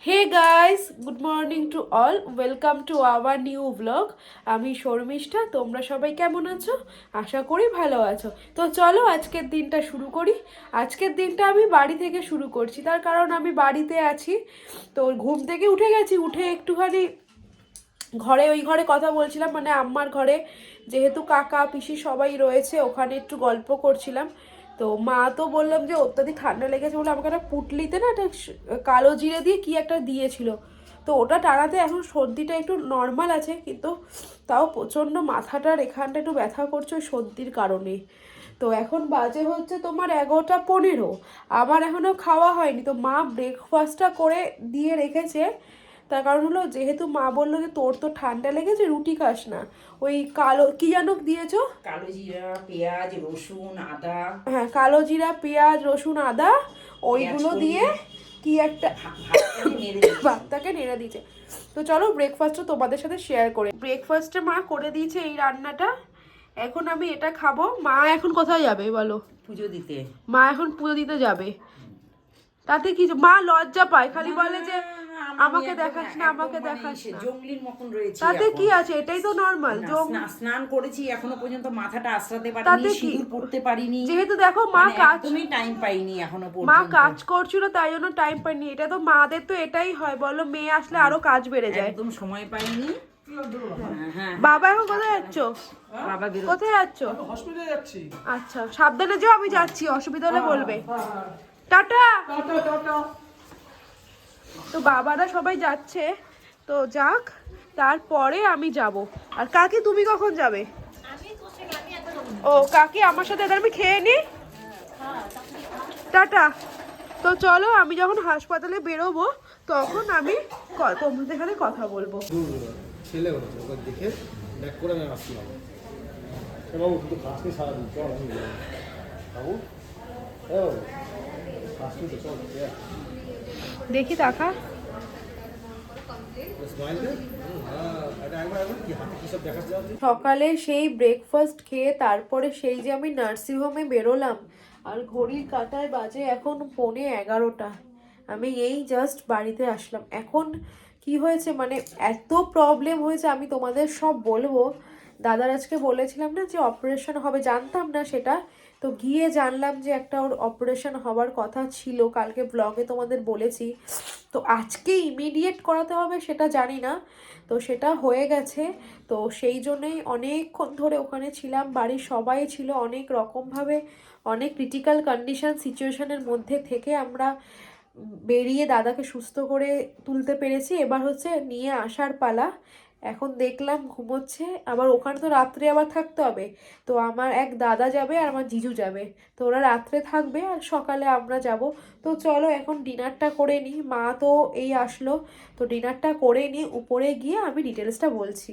Hey guys, good morning to all, welcome to our new blog. আমি শর্মিষ্ঠা। তোমরা সবাই কেমন আছো? আশা করি ভালো আছো। তো চলো আজকের দিনটা শুরু করি। আজকের দিনটা আমি বাড়ি থেকে শুরু করছি, তার কারণ আমি বাড়িতে আছি। তো ঘুম থেকে উঠে গেছি, উঠে একটুখানি ওই ঘরে কথা বলছিলাম, মানে আম্মার ঘরে, যেহেতু কাকা পিসি সবাই রয়েছে, ওখানে একটু গল্প করছিলাম। তো মা তো বললাম যে অত্যাধিক ঠান্ডা লেগেছে বলে আমাকে একটা পুটলিতে না একটা কালো জিরে দিয়ে কি একটা দিয়েছিল। তো ওটা টানাতে এখন সর্দিটা একটু নর্মাল আছে, কিন্তু তাও প্রচণ্ড মাথাটার এখানটা একটু ব্যথা করছে ওই সর্দির কারণে। তো এখন বাজে হচ্ছে তোমার 11টা 15। আমার এখনও খাওয়া হয়নি। তো মা ব্রেকফাস্টটা করে দিয়ে রেখেছে। তার কারণ হলো, যেহেতু মা বললো যে তোর তো ঠান্ডা লেগেছে, রুটি খাস না, ওই কালো কি যেন দিয়েছো, কালো জিরা, পেঁয়াজ, রসুন, আদা, হ্যাঁ কালো জিরা পেঁয়াজ রসুন আদা, পেঁয়াজ ওইগুলো কলি দিয়ে কি একটা ভাতটাকে নেড়ে দিচ্ছি। ভাতটাকে নেড়ে দিয়েছে। তো চলো ব্রেকফাস্টটা তোমাদের সাথে শেয়ার করে। ব্রেকফাস্টে মা করে দিয়েছে এই রান্নাটা। এখন আমি এটা খাবো। মা এখন কোথায় যাবে বলো? পুজো দিতে। মা এখন পুজো দিতে যাবে। তাতে কি, মা লজ্জা পায়, খালি বলে যে আমাকে দেখাস না, আমাকে দেখাস না। জঙ্গলির মতন রয়েছে তাতে এখন। কি আছে, এটাই তো নর্মাল। স্নান করেছি, এখনো পর্যন্ত মাথাটা আশ্রাতে পারিনি, তাতে কি, সিঁদুর পড়তে পারিনি। যেহেতু দেখো মা কাজ, একদমই টাইম পাইনি এখনো মা পর্যন্ত। কাজ করছিল তাই জন্য টাইম পাইনি। এটা তো মাদের তো এটাই হয়, বলো, মেয়ে আসলে আরো কাজ বেড়ে যায়। একদম সময় পাইনি। হ্যাঁ, বাবা এখন কোথায় যাচ্ছ? বাবা কোথায় যাচ্ছ? হসপিটালে যাচ্ছি। আচ্ছা, সাবধানে যাও, আমি যাচ্ছি, অসুবিধা হলে বলবে। টাটা। Tata tata. তো বাবারা সবাই যাচ্ছে, তো যাক, তারপরে আমি যাব। আর কাকি তুমি কখন যাবে? ও কাকি আমার সাথে, এবার আমি খেয়ে নি। টাটা। তো চলো, আমি যখন হাসপাতালে বেরোবো তখন আমি তোমাদের সাথে কথা বলবো। ছেলে হয়েছে, ওকে দেখে ব্যাক করে আমি আসলাম। বাবু কিন্তু খাসনি সারাদিন, চল আমি যাই। বাবু হ্যাঁ বাবু, খাসনি তো, চল দেখি টাকা। স্মাইল দে। হ্যাঁ, এটা একবার একবার কি হাতে কী সব দেখাচ্ছে যাচ্ছে। সকালে সেই ব্রেকফাস্ট খেয়ে তারপরে সেই যে আমি নার্সিংহোমে বেরোলাম, আর ঘড়ির কাঁটায় বাজে এখন 11:15। আমি এই জাস্ট বাড়িতে আসলাম। এখন কি হয়েছে, মানে এত প্রবলেম হয়েছে, আমি তোমাদের সব বলবো। দাদার আজকে বলেছিলাম না যে অপারেশন হবে, জানতাম না সেটা। তো গিয়ে জানলাম যে একটা ওর অপারেশন হওয়ার কথা ছিল, কালকে ব্লগে তোমাদের বলেছি। তো আজকে ইমিডিয়েট করাতে হবে সেটা জানি না, তো সেটা হয়ে গেছে। তো সেই জন্যই অনেকক্ষণ ধরে ওখানে ছিলাম, বাড়ির সবাই ছিল, অনেক রকমভাবে অনেক ক্রিটিক্যাল কন্ডিশন সিচুয়েশনের মধ্যে থেকে আমরা বেরিয়ে দাদাকে সুস্থ করে তুলতে পেরেছি। এবার হচ্ছে নিয়ে আসার পালা। এখন দেখলাম ঘুমোচ্ছে, আবার ওখানে তো রাত্রে আবার থাকতে হবে। তো আমার এক দাদা যাবে আর আমার জিজু যাবে। তো ওরা রাত্রে থাকবে আর সকালে আমরা যাব। তো চলো এখন ডিনারটা করে নিই। মা তো এই আসলো, তো ডিনারটা করে নিই, উপরে গিয়ে আমি ডিটেলসটা বলছি।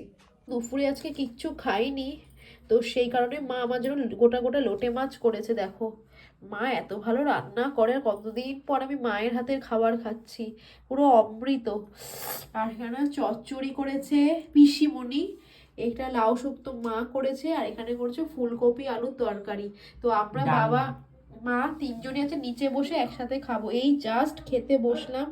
দুপুরে আজকে কিচ্ছু খাইনি, তো সেই কারণে মা আমার জন্য গোটা গোটা লোটে মাছ করেছে। দেখো মা এত ভালো রান্না করে, আর কতদিন পর আমি মায়ের হাতের খাবার খাচ্ছি, পুরো অমৃত। আর এখানে চচ্চড়ি করেছে পিসিমণি, এটা লাউ শুক্তো মা করেছে, আর এখানে করেছে ফুলকপি আলুর তরকারি। তো আমরা বাবা মা তিনজনই আছে নিচে বসে একসাথে খাবো। এই জাস্ট খেতে বসলাম,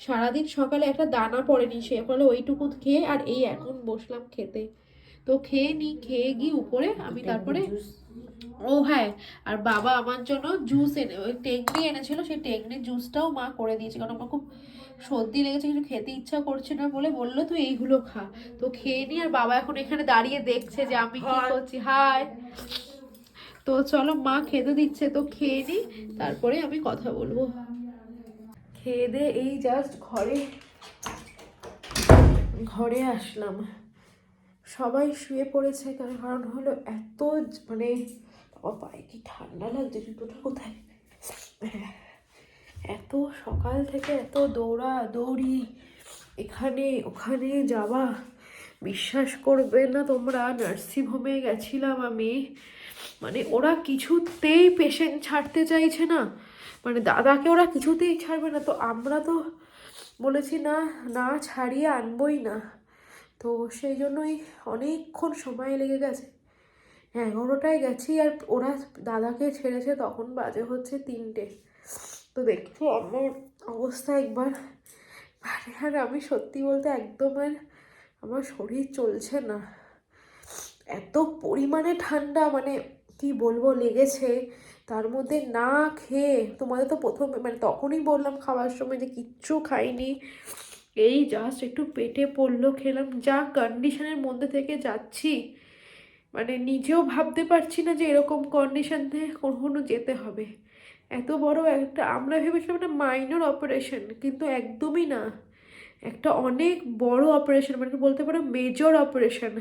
সারাদিন সকালে একটা দানা পড়েনি, সে ফলে ওইটুকু খেয়ে আর এই এখন বসলাম খেতে। তো খেয়ে নি, খেয়ে গিয়ে উপরে আমি তারপরে, ও হ্যাঁ, আর বাবা আমার জন্য জুস এনে, ওই টেংরি এনেছিল, সেই টেংরির জুসটাও মা করে দিয়েছে, কারণ আমার খুব সর্দি লেগেছে, কিছু খেতে ইচ্ছা করছে না বলে বললো তুই এইগুলো খা। তো খেয়ে নি, আর বাবা এখন এখানে দাঁড়িয়ে দেখছে যে আমি কি করছি। হাই। তো চলো, মা খেতে দিচ্ছে, তো খেয়ে নি, তারপরে আমি কথা বলবো। খেয়ে দে এই জাস্ট ঘরে ঘরে আসলাম, সবাই শুয়ে পড়েছে। তার কারণ হলো এত, মানে বাবা পায়ে কি ঠান্ডা লাগছে, জুতোটা কোথায়। হ্যাঁ, এত সকাল থেকে এত দৌড়া দৌড়ি, এখানে ওখানে যাওয়া, বিশ্বাস করবে না তোমরা, নার্সিংহোমে গেছিলাম আমি, মানে ওরা কিছুতেই পেশেন্ট ছাড়তে চাইছে না, মানে দাদাকে ওরা কিছুতেই ছাড়বে না। তো আমরা তো বলেছি না, না ছাড়িয়ে আনবই না। তো সেই জন্যই অনেকক্ষণ সময় লেগে গেছে। 11টায় গেছি, আর ওরা দাদাকে ছেড়েছে তখন বাজে হচ্ছে 3টে। তো দেখছো আমার অবস্থা একবার, আর আমি সত্যি বলতে একদম আর আমার শরীর চলছে না, এত পরিমাণে ঠান্ডা, মানে কি বলবো লেগেছে। তার মধ্যে না খেয়ে, তোমাদের তো প্রথমে মানে তখনই বললাম খাওয়ার সময় যে কিচ্ছু খাইনি, এই জাস্ট একটু পেটে পড়লো খেলাম, যা কন্ডিশনের মধ্যে থেকে যাচ্ছি মানে নিজেও ভাবতে পারছি না যে এরকম কন্ডিশন থেকে কখনো যেতে হবে। এত বড় একটা, আমরা ভেবেছিলাম একটা মাইনর অপারেশন, কিন্তু একদমই না, একটা অনেক বড় অপারেশন, মানে বলতে পারো মেজর অপারেশন।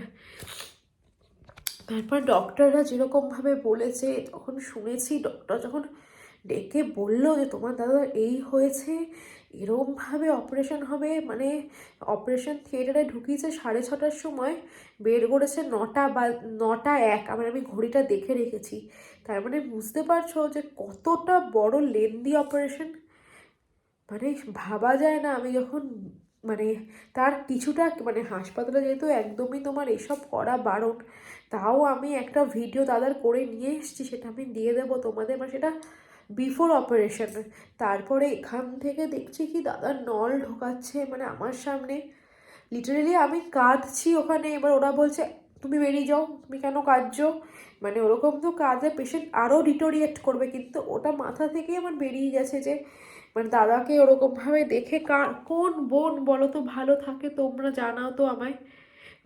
তারপর ডক্টররা যেরকমভাবে বলেছে, তখন শুনেছি ডক্টর যখন ডেকে বললো যে তোমার দাদা এই হয়েছে, এরমভাবে অপারেশন হবে, মানে অপারেশন থিয়েটারে ঢুকিয়েছে 6:30টার সময়, বের করেছে 9টা বা 9টা 1, আমি ঘড়িটা দেখে রেখেছি। তার মানে বুঝতে পারছো যে কতটা বড় লেন্দি অপারেশন, মানে ভাবা যায় না। আমি যখন মানে তার কিছুটা মানে হাসপাতালে যেহেতু একদমই তোমার এসব করা বারণ, তাও আমি একটা ভিডিও দাদার করে নিয়ে এসেছি, সেটা আমি দিয়ে দেবো তোমাদের, মানে সেটা বিফোর অপারেশন। তারপরে এখান থেকে দেখছি কি দাদা নল ঢোকাচ্ছে মানে আমার সামনে, লিটারেলি আমি কাঁদছি ওখানে। এবার ওরা বলছে তুমি বেরিয়ে যাও, তুমি কেন কাঁদছো, মানে ওরকম তো কাঁদলে পেশেন্ট আরও ডিটোরিয়েট করবে, কিন্তু ওটা মাথা থেকে আমার বেরিয়ে গেছে যে মানে দাদাকে ওরকমভাবে দেখে কোন বোন বলো তো ভালো থাকে, তোমরা জানাও তো আমায়,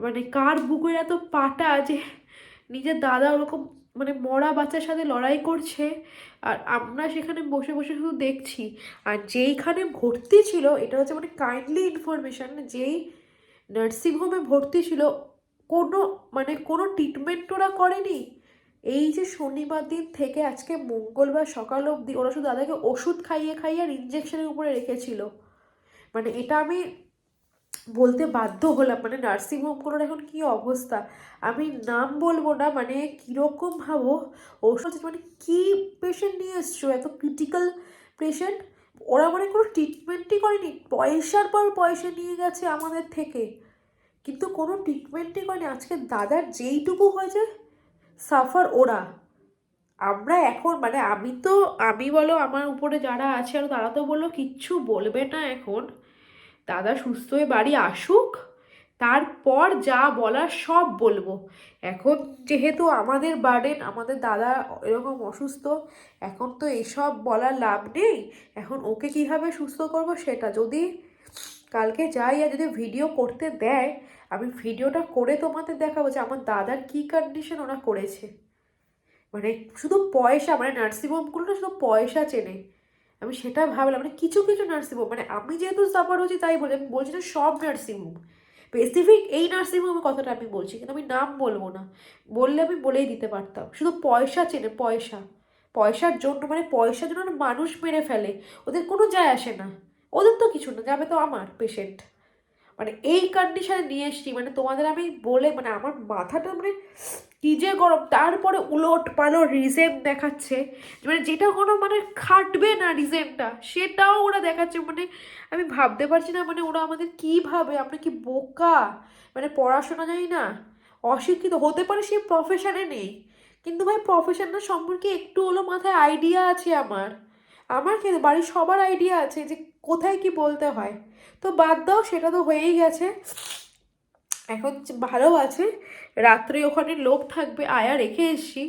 মানে কার বুকের এত পাটা যে নিজের দাদা ওরকম মানে মরা বাচ্চার সাথে লড়াই করছে, আর আমরা সেখানে বসে বসে শুধু দেখছি। আর যেইখানে ভর্তি ছিল, এটা হচ্ছে মানে কাইন্ডলি ইনফরমেশান, যেই নার্সিংহোমে ভর্তি ছিল কোনো ট্রিটমেন্ট ওরা করেনি। এই যে শনিবার দিন থেকে আজকে মঙ্গলবার সকাল অবধি ওরা শুধু দাদাকে ওষুধ খাইয়ে খাইয়ে আর ইঞ্জেকশনের উপরে রেখেছিল। মানে এটা আমি বলতে বাধ্য হলাম, মানে নার্সিংহোমগুলোর এখন কি অবস্থা। আমি নাম বলবো না, মানে কীরকম ভাবো ওষুধ, মানে কি পেশেন্ট নিয়ে এসছো, এত ক্রিটিক্যাল পেশেন্ট, ওরা মানে কোনো ট্রিটমেন্টই করেনি, পয়সার পর পয়সা নিয়ে গেছে আমাদের থেকে, কিন্তু কোনো ট্রিটমেন্টই করেনি। আজকে দাদার যেইটুকু হয়েছে সাফার ওরা, আমরা এখন মানে আমি বলো আমার উপরে যারা আছে আর তারা তো বললো কিচ্ছু বলবে না এখন, দাদা সুস্থ হয়ে বাড়ি আসুক, তারপর যা বলার সব বলবো। এখন যেহেতু আমাদের বার্ডেন, আমাদের দাদা এরকম অসুস্থ, এখন তো এসব বলার লাভ নেই। এখন ওকে কিভাবে সুস্থ করব সেটা, যদি কালকে যাই আর যদি ভিডিও করতে দেয়, আমি ভিডিওটা করে তোমাদের দেখাবো যে আমার দাদার কী কন্ডিশন ওরা করেছে। মানে শুধু পয়সা, মানে নার্সিংহোমগুলো না শুধু পয়সা চেনে, আমি সেটা ভাবলাম। মানে কিছু কিছু নার্সিংহোম, মানে আমি যেহেতু সাফার হচ্ছি তাই বলি, আমি বলছি না সব নার্সিংহোম, স্পেসিফিক এই নার্সিংহোমের কথাটা আমি বলছি, কিন্তু আমি নাম বলবো না, বললে আমি বলেই দিতে পারতাম। শুধু পয়সা চেনে, পয়সা, পয়সার জন্য, মানে পয়সার জন্য না মানুষ মেরে ফেলে, ওদের কোনো যায় আসে না, ওদের তো কিছু না, যাবে তো আমার পেশেন্ট, মানে এই কন্ডিশনে নিয়ে এসছি। মানে তোমাদের আমি বলে মানে আমার মাথাটা মানে কি যে গরম। তারপরে উলট পালট রিজেন দেখাচ্ছে, মানে যেটা কোনো মানে খাটবে না রিজেনটা, সেটাও ওরা দেখাচ্ছে। মানে আমি ভাবতে পারছি না, মানে ওরা আমাদের কীভাবে, আমরা কি বোকা, মানে পড়াশোনা জানি না, অশিক্ষিত হতে পারে, সেই প্রফেশনে নেই, কিন্তু ভাই প্রফেশনটা সম্পর্কে একটু হলো মাথায় আইডিয়া আছে আমার, আমার কি বাড়ির সবার আইডিয়া আছে যে কোথায় কি বলতে হয়। তো বাদ দাও, সেটা তো হয়েই গেছে, এখন ভালো আছে। রাত্রে ওখানে লোক থাকবে, আয়া রেখে এসছি,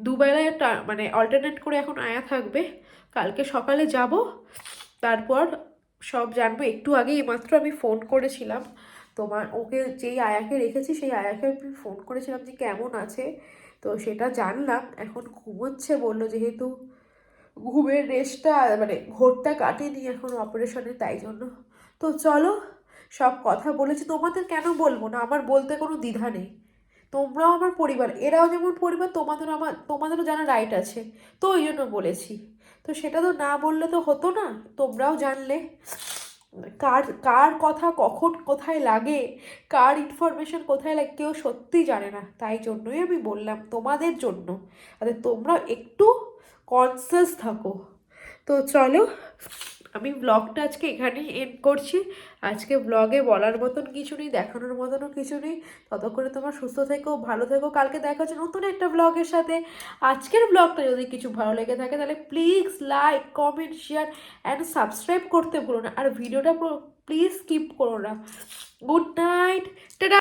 দুবেলায় মানে অল্টারনেট করে এখন আয়া থাকবে। কালকে সকালে যাব, তারপর সব জানবো। একটু আগেই মাত্র আমি ফোন করেছিলাম তোমার ওকে, যেই আয়াকে রেখেছি সেই আয়াকে আমি ফোন করেছিলাম যে কেমন আছে, তো সেটা জানলাম। এখন ঘুমোচ্ছে বললো, যেহেতু ঘুমের রেস্টটা মানে ঘোরটা কাটেনি এখন অপারেশনে, তাই জন্য। তো চলো, সব কথা বলেছি, তোমাদের কেন বলবো না, আমার বলতে কোনো দ্বিধা নেই, তোমরাও আমার পরিবার, এরাও যেমন পরিবার, তোমাদেরও জানা রাইট আছে, তো ওই জন্য বলেছি। তো সেটা তো না বললে তো হতো না, তোমরাও জানলে কার কার কথা কখন কোথায় লাগে, কার ইনফরমেশন কোথায় লাগে, কেউ সত্যি জানে না, তাই জন্যই আমি বললাম তোমাদের জন্য, তোমরা একটু কনসিয়াস থাকো। তো চলো, আমি ব্লগটা আজকে এখানেই এন্ড করছি। আজকে ব্লগে বলার মতন কিছু নেই, দেখানোর মতনও কিছু নেই। ততক্ষণে তোমার সুস্থ থেকো, ভালো থেকো, কালকে দেখা হচ্ছে নতুন একটা ব্লগের সাথে। আজকের ব্লগটা যদি কিছু ভালো লেগে থাকে তাহলে please like, comment, share and subscribe করতে ভুলো না। আর ভিডিওটা প্লিজ স্কিপ করো না। Good night, tata.